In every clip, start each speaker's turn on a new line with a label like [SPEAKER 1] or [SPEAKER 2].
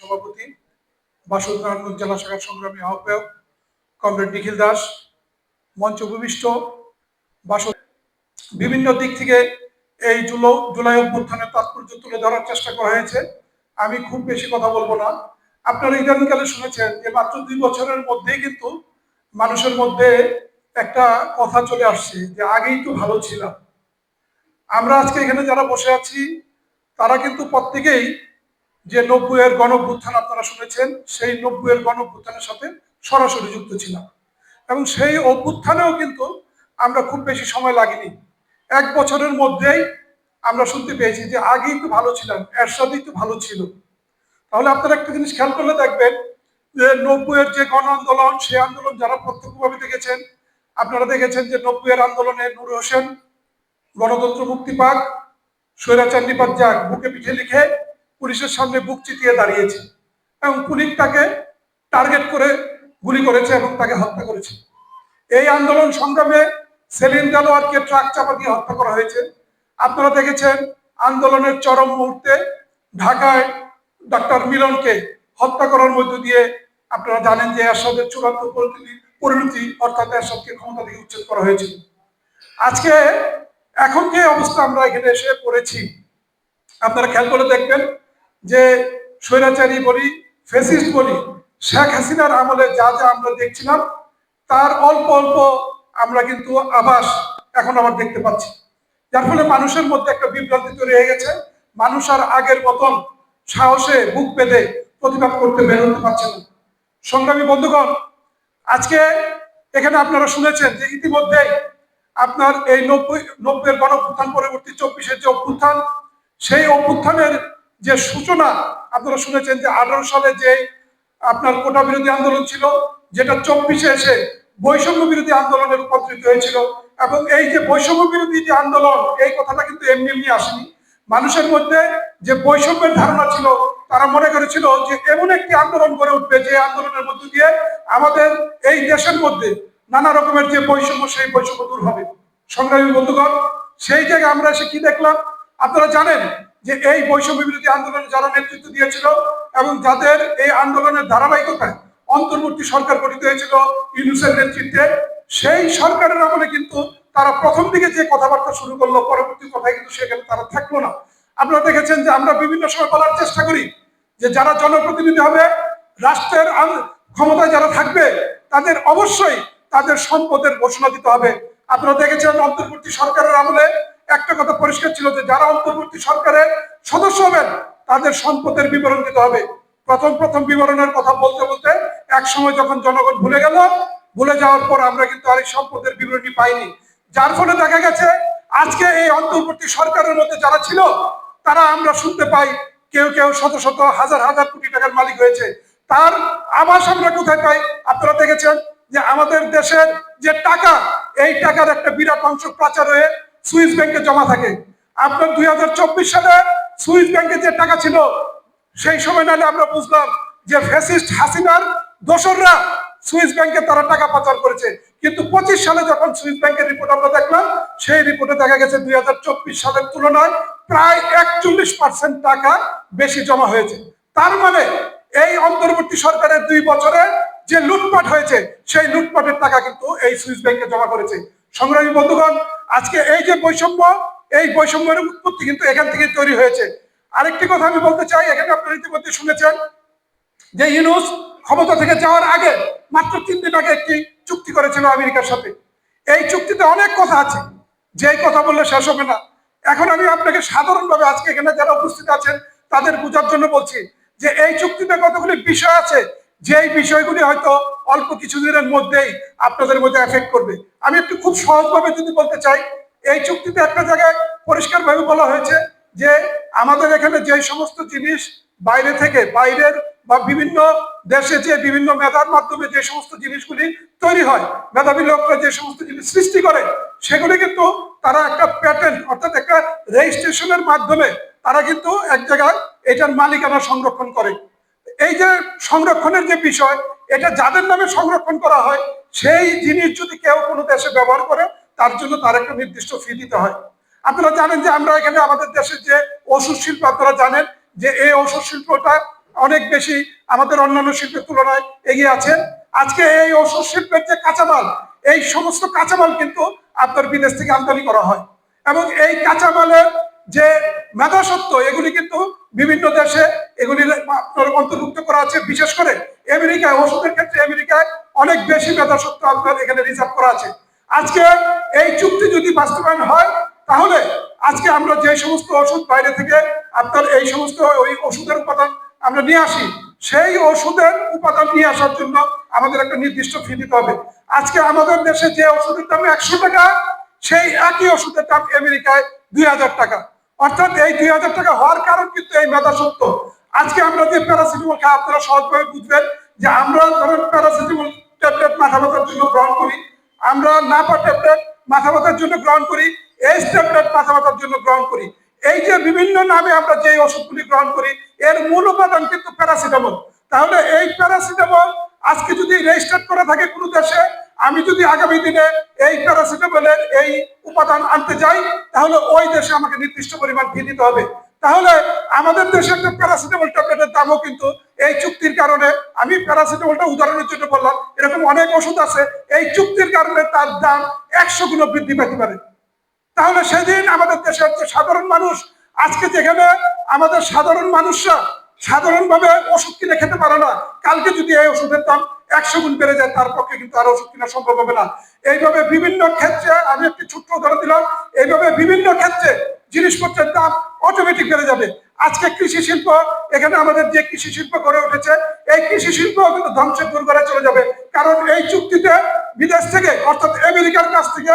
[SPEAKER 1] সভাপতি, বাসুদেব নারায়ণগঞ্জ জেলা শাখার সংগ্রামী আহ্বায়ক কমরেড নিখিল দাস, মঞ্চ উপবিষ্ট বিভিন্ন দিক থেকে এই জুলাই অভ্যুত্থানের তাৎপর্য তুলে ধরার চেষ্টা করা হয়েছে। আমি খুব বেশি কথা বলবো না। আপনারা ইদানিংকালে শুনেছেন যে মাত্র 2 বছরের মধ্যেই কিন্তু মানুষের মধ্যে একটা কথা চলে আসছে যে আগেই তো ভালো ছিলাম। আমরা আজকে এখানে যারা বসে আছি তারা কিন্তু প্রত্যেকেই যে 90-এর গণঅভ্যুত্থান আপনারা শুনেছেন, সেই 90-এর গণঅভ্যুত্থানের সাথে সরাসরি যুক্ত ছিলাম এবং সেই অভ্যুত্থানেও কিন্তু আমরা খুব বেশি সময় লাগেনি, 1 বছরের মধ্যেই আমরা শুনতে পেয়েছি যে আগেই তো ভালো ছিলাম, এরশাদই তো ভালো ছিল। তাহলে আপনারা একটা জিনিস খেয়াল করলে দেখবেন যে 90-এর যে গণ আন্দোলন, সেই আন্দোলন যারা প্রত্যক্ষভাবে দেখেছেন, আপনারা দেখেছেন যে 90-এর আন্দোলনে নূর হোসেন গণতন্ত্র মুক্তি পাক, স্বৈরাচার নিপাত যাক বুকে পিঠে লিখে পুলিশের সামনে বুক চিতিয়ে দাঁড়িয়েছে এবং পুলিশ তাকে টার্গেট করে গুলি করেছে এবং তাকে হত্যা করেছে। এই আন্দোলন সংগ্রামে সেলিম দেলোয়ারকে ট্রাক চাপা দিয়ে হত্যা করা হয়েছে। আপনারা দেখেছেন আন্দোলনের চরম মুহূর্তে ঢাকায় ডক্টর মিলনকে হত্যা করার মধ্য দিয়ে আপনারা জানেন যে এরশাদের চূড়ান্ত পরিণতি অর্থাৎ এরশাদকে ক্ষমতা থেকে উচ্ছেদ করা হয়েছিল। আজকে এখন যে অবস্থা আমরা এখানে এসে পড়েছি, আপনারা খেয়াল করে দেখবেন যে স্বৈরাচারী বলি, ফ্যাসিস্ট বলি, শেখ হাসিনার আমলে যা যা আমরা দেখছিলাম তার অল্প অল্প আমরা কিন্তু আভাস এখন আবার দেখতে পাচ্ছি, যার ফলে মানুষের মধ্যে একটা বিভ্রান্তি তৈরি হয়ে গেছে। মানুষ আর আগের মতন সাহসে বুক বেঁধে প্রতিবাদ করতে বের হতে পারছে না। সংগ্রামী বন্ধুগণ, আজকে এখানে আপনারা শুনেছেন যে ইতিমধ্যেই আপনার এই 90-এর গণঅভ্যুত্থান পরবর্তী 24-এর যে অভ্যুত্থান, সেই অভ্যুত্থানের যে সূচনা আপনারা শুনেছেন যে 18 সালে যে আপনার কোটা বিরোধী আন্দোলন ছিল, যেটা 24-এ এসে বৈষম্য বিরোধী আন্দোলনে রূপান্তরিত হয়েছিল। এবং এই যে বৈষম্য বিরোধী যে আন্দোলন, এই কথাটা কিন্তু এমনি এমনি আসেনি। মানুষের মধ্যে যে বৈষম্যের ধারণা ছিল, তারা মনে করেছিল যে এমন একটি আন্দোলন গড়ে উঠবে যে আন্দোলনের মধ্য দিয়ে আমাদের এই দেশের মধ্যে নানা রকমের যে বৈষম্য, সেই বৈষম্য দূর হবে। সংগ্রামী বন্ধুগণ, সেই জায়গায় আমরা এসে কি দেখলাম? আপনারা জানেন যে এই বৈষম্য বিরোধী আন্দোলনে যারা নেতৃত্ব দিয়েছিল এবং যাদের এই আন্দোলনের ধারাবাহিকতায় অন্তর্বর্তী সরকার গঠিত হয়েছিল ইউনূসের নেতৃত্বে, সেই সরকারের আমলে কিন্তু তারা প্রথম দিকে যে কথাবার্তা শুরু করলো, পরবর্তী কথায় কিন্তু সেখানে তারা থাকলো না। আপনারা দেখেছেন যে আমরা বিভিন্ন সময় বলার চেষ্টা করি যে যারা জনপ্রতিনিধি হবে, রাষ্ট্রের ক্ষমতায় যারা থাকবে, তাদের অবশ্যই তাদের সম্পদের ঘোষণা দিতে হবে। আপনারা দেখেছেন অন্তর্বর্তী সরকারের আমলে একটা কথা পরিষ্কার ছিল যে যারা অন্তর্বর্তী সরকারের সদস্য হবেন তাদের সম্পদের বিবরণ দিতে হবে। প্রথম বিবরণের কথা বলতে বলতে এক সময় যখন জনগণ ভুলে গেল, ভুলে যাওয়ার পর আমরা কিন্তু আর এই সম্পদের বিবরণী পাইনি, যার ফলে দেখা গেছে আজকে এই অন্তর্বর্তী সরকারের মধ্যে যারা ছিল তারা আমরা শুনতে পাই কেউ কেউ শত শত হাজার হাজার কোটি টাকার মালিক হয়েছে। তার আভাস আমরা কোথায় পাই? আপনারা দেখেছেন যে আমাদের দেশের যে টাকা, এই টাকার একটা বিরাট অংশ পাচার হয়ে সুইস ব্যাংকে জমা থাকে। আপনার 2024 সালে সুইস ব্যাংকে যে টাকা ছিল, সেই সময় নাহলে আমরা বুঝলাম যে ফ্যাসিস্ট হাসিনার দোসররা সুইস ব্যাংকে তারা টাকা পাচার করেছে। কিন্তু 25 সালে যখন সুইস ব্যাংকের রিপোর্ট আমরা দেখলাম, সেই রিপোর্টে দেখা গেছে 2024 সালের তুলনায় প্রায় 41% টাকা বেশি জমা হয়েছে। তার মানে এই অন্তর্বর্তী সরকারের 2 বছরে যে লুটপাট হয়েছে, সেই লুটপাটের টাকা কিন্তু এই সুইস ব্যাংকে জমা করেছে। সংগ্রামী বন্ধুগণ, আজকে এই যে বৈষম্য, এই বৈষম্যের উৎপত্তি কিন্তু এখান থেকে তৈরি হয়েছে। আরেকটি কথা আমি বলতে চাই, এখানে আপনারা ইতিমধ্যে শুনেছেন যে ইউনূস ক্ষমতা থেকে যাওয়ার আগে মাত্র 3 দিন আগে একটি চুক্তি করেছিল আমেরিকার সাথে। এই চুক্তিতে অনেক কথা আছে, যেই কথা বললে শেষ হবে না। এখন আমি আপনাকে সাধারণভাবে আজকে এখানে যারা উপস্থিত আছেন তাদের বোঝার জন্য বলছি যে এই চুক্তিতে কতগুলি বিষয় আছে, যেই বিষয়গুলি হয়তো অল্প কিছুদিনের মধ্যেই আপনাদের মধ্যে এফেক্ট করবে। আমি একটু খুব সহজভাবে যদি বলতে চাই, এই চুক্তিতে একটা জায়গায় পরিষ্কারভাবে বলা হয়েছে যে আমাদের এখানে যে সমস্ত জিনিস বাইরে থেকে, বাইরের বা বিভিন্ন দেশে যে বিভিন্ন মেধার মাধ্যমে যে সমস্ত জিনিসগুলি তৈরি হয়, মেধাবী লোকরা যে সমস্ত জিনিস সৃষ্টি করে, সেগুলি কিন্তু তারা একটা প্যাটেন্ট অর্থাৎ একটা রেজিস্ট্রেশনের মাধ্যমে তারা কিন্তু এক জায়গায় এটার মালিকানা সংরক্ষণ করে। এই যে সংরক্ষণের যে বিষয়, এটা যাদের নামে সংরক্ষণ করা হয়, সেই জিনিস যদি কেউ কোনো দেশে ব্যবহার করে, তার জন্য তার একটা নির্দিষ্ট ফি দিতে হয়। আপনারা জানেন যে আমরা এখানে আমাদের দেশের যে ওষুধ শিল্প, আপনারা জানেন যে এই ওষুধ শিল্পটা অনেক বেশি আমাদের অন্যান্য শিল্পের তুলনায় এগিয়ে আছে। আজকে এই ওষুধ শিল্পের যে কাঁচামাল, এই সমস্ত কাঁচামাল কিন্তু আপনার বিদেশ থেকে আমদানি করা হয়, এবং এই কাঁচামালের যে মেধাসত্ব এগুলি কিন্তু বিভিন্ন দেশে এগুলি আপনার অন্তর্ভুক্ত করা আছে। বিশেষ করে আমেরিকায়, ওষুধের ক্ষেত্রে আমেরিকায় অনেক বেশি মেধাসত্ব আপনার এখানে রিজার্ভ করা আছে। আজকে এই চুক্তি যদি বাস্তবায়ন হয়, তাহলে আজকে আমরা যে সমস্ত ওষুধ বাইরে থেকে আপনার এই সমস্ত ওই ওষুধের উপাদান আমরা নিয়ে আসি, সেই ওষুধের উপাদান নিয়ে আসার জন্য আমাদের একটা নির্দিষ্ট ফি দিতে হবে। আজকে আমাদের দেশে যে ওষুধের দাম 100 টাকা, সেই একই ওষুধের দাম আমেরিকায় 2000 টাকা। অর্থাৎ এই 2000 টাকা হওয়ার কারণ কিন্তু এই মেধাসত্ব। আজকে আমরা যে প্যারাসিটামল খাই, আপনারা সহজভাবে বুঝবেন যে আমরা ধরেন প্যারাসিটামল ট্যাবলেট মাথা ব্যথার জন্য গ্রহণ করি, আমরা নাপা ট্যাবলেট মাথা ব্যথার জন্য গ্রহণ করি, এইচ ট্যাবলেট মাথা ব্যথার জন্য গ্রহণ করি। এই যে বিভিন্ন নামে আমরা যে ওষুধগুলি গ্রহণ করি, এর মূল উপাদান কিন্তু প্যারাসিটামল। তাহলে এই প্যারাসিটামল আজকে যদি রেজিস্টার্ড করা থাকে কোনো দেশে, আমি যদি আগামী দিনে এই প্যারাসিটামলের এই উপাদান আনতে যাই, তাহলে ওই দেশে আমাকে নির্দিষ্ট পরিমাণ ফি দিতে হবে। তাহলে আমাদের দেশে একটা প্যারাসিটামল ট্যাবলেটের দামও কিন্তু এই চুক্তির কারণে, আমি প্যারাসিটামলটা উদাহরণের জন্য বললাম, এরকম অনেক ওষুধ আছে এই চুক্তির কারণে তার দাম 100 গুণ বৃদ্ধি পেতে পারে। তাহলে সেদিন আমাদের দেশের যে সাধারণ মানুষ, আজকে যেখানে আমাদের সাধারণ মানুষরা সাধারণভাবে ওষুধ কিনে খেতে পারে না, কালকে যদি এই ওষুধের দাম 100 গুণ বেড়ে যায়, তার পক্ষে কিন্তু আর ওষুধ কিনা সম্ভব হবে না। এইভাবে বিভিন্ন ক্ষেত্রে, আমি একটি ছোট্ট উদাহরণ দিলাম, এইভাবে বিভিন্ন ক্ষেত্রে জিনিসপত্রের দাম অটোমেটিক বেড়ে যাবে। আজকে কৃষি শিল্প, এখানে আমাদের যে কৃষি শিল্প গড়ে উঠেছে, এই কৃষি শিল্প কিন্তু ধ্বংসের দোরগোড়ায় চলে যাবে। কারণ এই চুক্তিতে বিদেশ থেকে, অর্থাৎ আমেরিকার কাছ থেকে,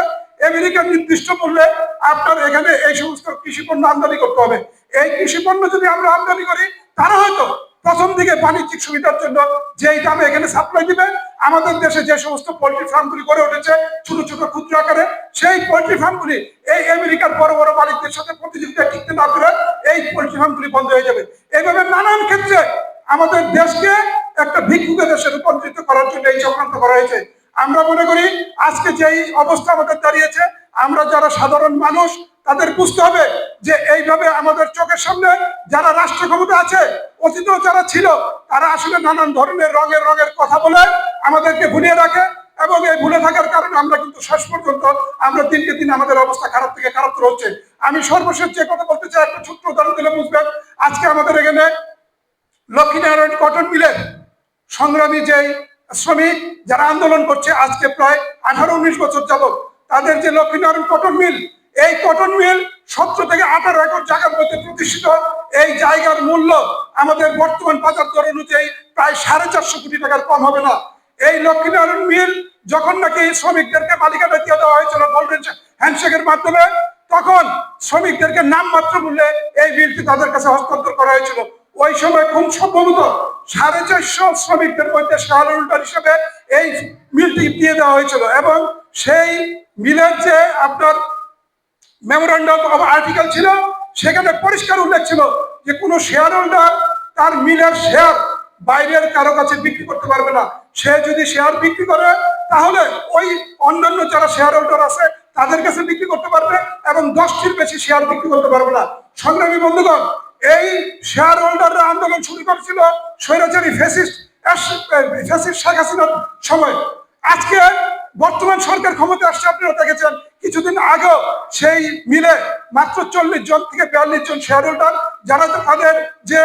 [SPEAKER 1] আমেরিকার নির্দিষ্ট মূল্যে আপনার এখানে এই সমস্ত কৃষি পণ্য আমদানি করতে হবে। এই কৃষি পণ্য যদি আমরা আমদানি করি, তারা হয়তো প্রথম দিকে বাণিজ্যিক সুবিধার জন্য যেই দামে এখানে সাপ্লাই দিবে, আমাদের দেশে যে সমস্ত পোল্ট্রি ফার্মগুলি গড়ে উঠেছে ছোট ছোট ক্ষুদ্র আকারে, সেই পোল্ট্রি ফার্মগুলি এই আমেরিকার বড় বড় মালিকদের সাথে প্রতিযোগিতা টিকতে না করে এই পোল্ট্রি ফার্মগুলি বন্ধ হয়ে যাবে। এইভাবে নানান ক্ষেত্রে আমাদের দেশকে একটা ভিক্ষুকের দেশে রূপান্তরিত করার জন্য এই চক্রান্ত করা হয়েছে। আমরা মনে করি আজকে যেই অবস্থা আমাদের দাঁড়িয়েছে, আমরা যারা সাধারণ মানুষ, তাদের বুঝতে হবে যে এইভাবে আমাদের চোখের সামনে যারা রাষ্ট্র ক্ষমতা আছে, অতীতেও যারা ছিল, তারা আসলে নানান ধরনের রঙের কথা বলে আমাদেরকে ভুলিয়ে রাখে, এবং এই ভুলে থাকার কারণে আমরা কিন্তু শেষ পর্যন্ত আমরা দিনকে দিন আমাদের অবস্থা খারাপ থেকে খারাপ হচ্ছে। আমি সর্বশেষ যে কথা বলতে চাই, একটা ছোট্ট উদাহরণ দিলে বুঝবেন। আজকে আমাদের এখানে লক্ষ্মীনারায়ণ কটন মিলের সংগ্রামী যেই শ্রমিক যারা আন্দোলন করছে আজকে প্রায় 18-19 বছর যাবত, তাদের যে লক্ষ্মীনারায়ণ কটন মিল, এই কটন মিল 17 থেকে 18 একর জায়গার মধ্যে প্রতিষ্ঠিত। এই জায়গার মূল্য আমাদের বর্তমান বাজার দর অনুযায়ী প্রায় 450 কোটি টাকার কম হবে না। এই লক্ষ্মীনারায়ণ মিল যখন নাকি শ্রমিকদেরকে মালিকানা দিয়ে দেওয়া হয়েছিল গোল্ডেন হ্যান্ডশেকের মাধ্যমে, তখন শ্রমিকদেরকে নামমাত্র মূল্যে এই মিলটি তাদের কাছে হস্তান্তর করা হয়েছিল। ওই সময় খুব সম্ভবত 450 শ্রমিকদের মধ্যে শেয়ারহোল্ডার হিসেবে এই মিলটি দিয়ে দেওয়া হয়েছিল, এবং সেই মিলের যে আপনার মেমোরান্ডাম অফ আর্টিকেল ছিল, সেখানে পরিষ্কার উল্লেখ ছিল যে কোনো শেয়ার হোল্ডার তার মিলের শেয়ার বাইরের কারো কাছে বিক্রি করতে পারবে না। সে যদি শেয়ার বিক্রি করে, তাহলে ওই অন্যান্য যারা শেয়ার হোল্ডার আছে তাদের কাছে বিক্রি করতে পারবে, এবং 10টির বেশি শেয়ার বিক্রি করতে পারবে না। সংগ্রামী বন্ধুগণ, এই শেয়ার হোল্ডাররা আন্দোলন শুরু করেছিল স্বৈরাচারী ফ্যাসিস্ট শেখ হাসিনার সময়। আজকে বর্তমান সরকার ক্ষমতা আসছে, আপনারা দেখেছেন কিছুদিন আগেও সেই মিলে মাত্র 40 জন থেকে 42 জন শেয়ার হোল্ডার, যারা তাদের যে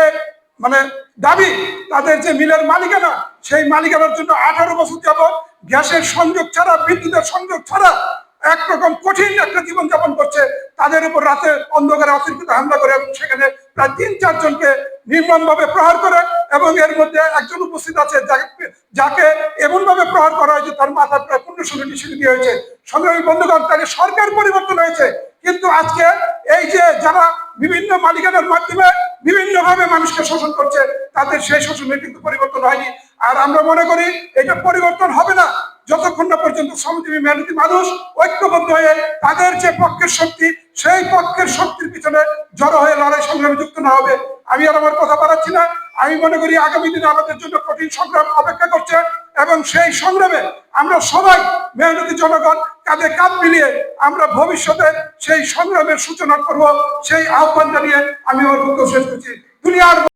[SPEAKER 1] মানে দাবি, তাদের যে মিলের মালিকানা, সেই মালিকানার জন্য 18 বছর যাবত গ্যাসের সংযোগ ছাড়া, বিদ্যুতের সংযোগ ছাড়া একরকম কঠিন একটা জীবনযাপন করছে। তাদের উপর রাতে অন্ধকারে অতর্কিত হামলা করে, এবং সেখানে প্রায় 3-4 জনকে নির্মমভাবে প্রহার করে, এবং এর মধ্যে একজন উপস্থিত আছে যাকে এমন ভাবে প্রহার করা হয়েছে তার মাথা প্রায় 15-16টি সিঁড়ি দিয়ে হয়েছে। সংগ্রামী বন্ধুগণ, তাহলে সরকার পরিবর্তন হয়েছে, কিন্তু আজকে এই যে যারা বিভিন্ন মালিকানার মাধ্যমে বিভিন্ন ভাবে মানুষকে শোষণ করছে, তাদের সেই শোষণের কিন্তু পরিবর্তন হয়নি। আর আমরা মনে করি এটা পরিবর্তন হবে না যতক্ষণ না পর্যন্ত শ্রমজীবী মেহনতি মানুষ ঐক্যবদ্ধ হয়ে তাদের যে পক্ষের শক্তি, সেই পক্ষের শক্তির পিছনে জড়ো হয়ে লড়াই সংগ্রামে যুক্ত না হবে। আমি আর আমার কথা বাড়াচ্ছি না। আমি মনে করি আগামী দিনে আমাদের জন্য কঠিন সংগ্রাম অপেক্ষা করছে, এবং সেই সংগ্রামে আমরা সবাই মেহনতি জনগণ কাঁধে কাঁধ মিলিয়ে আমরা ভবিষ্যতে সেই সংগ্রামের সূচনা করব, সেই আহ্বান জানিয়ে আমি আমার বক্তব্য শেষ করছি। দুনিয়ার